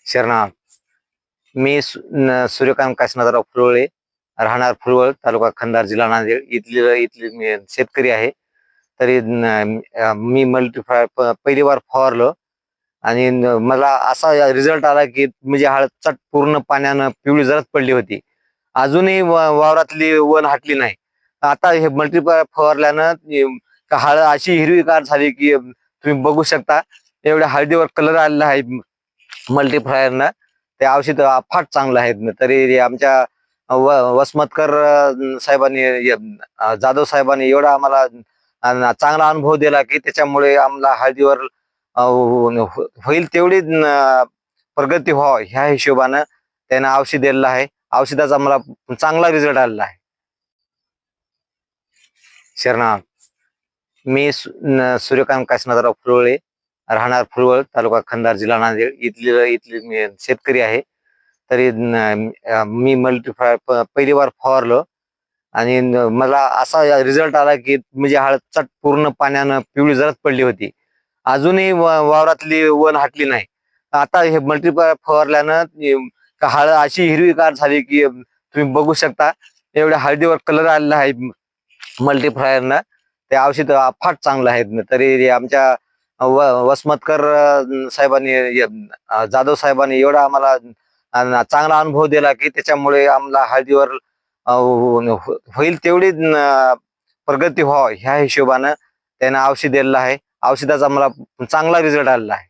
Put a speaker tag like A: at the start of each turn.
A: शरणा मी सूर्यकांत काशीनाथराव फुलवळे, राहणार फुलवळ, तालुका कंधार, जिल्हा नांदेड. इथले मी शेतकरी आहे. तरी मी मल्टीफ्लायर पहिली बार फवारलं आणि मला असा रिझल्ट आला की म्हणजे हळद चट पूर्ण पाण्यानं पिवळी जरद पडली होती. अजूनही वावरातली वन हटली नाही. आता हे मल्टीप्लायर फवारल्यानं हळद अशी हिरवीगार झाली की तुम्ही बघू शकता. एवढ्या हळदीवर कलर आलेला आहे मल्टीफ्लायरनं. ते औषध फार चांगलं आहे. तरी आमच्या वसमतकर साहेबांनी, जाधव साहेबांनी एवढा आम्हाला चांगला अनुभव दिला की त्याच्यामुळे आम्हाला हळदीवर होईल तेवढी प्रगती व्हावं ह्या हिशोबानं त्यानं औषध दिलेलं आहे. औषधाचा मला चांगला रिझल्ट आलेला आहे. शरणा मी सूर्यकांत काशीनाथराव फुलवळे, राहणार फुलवळ, तालुका कंधार, जिल्हा नांदेड. इथले मी शेतकरी आहे. तरी मी मल्टीफ्लायर पहिली बार फवारलं आणि मला असा रिझल्ट आला की म्हणजे हळद चट पूर्ण पाण्यानं पिवळी जरद पडली होती. अजूनही वावरातली वन हटली नाही. आता हे मल्टीप्लायर फवारल्यानं हळद अशी हिरवीगार झाली की तुम्ही बघू शकता. एवढ्या हळदीवर कलर आलेला आहे मल्टीफ्लायरनं. ते औषध फार चांगलं आहे. तरी आमच्या वसमतकर साहेबांनी, जाधव साहेबांनी एवढा आम्हाला चांगला अनुभव दिला की त्याच्यामुळे आम्हाला हळदीवर होईल तेवढी प्रगती व्हावं ह्या हिशोबानं त्यानं औषध दिलेलं आहे. औषधाचा मला चांगला रिझल्ट आलेला आहे.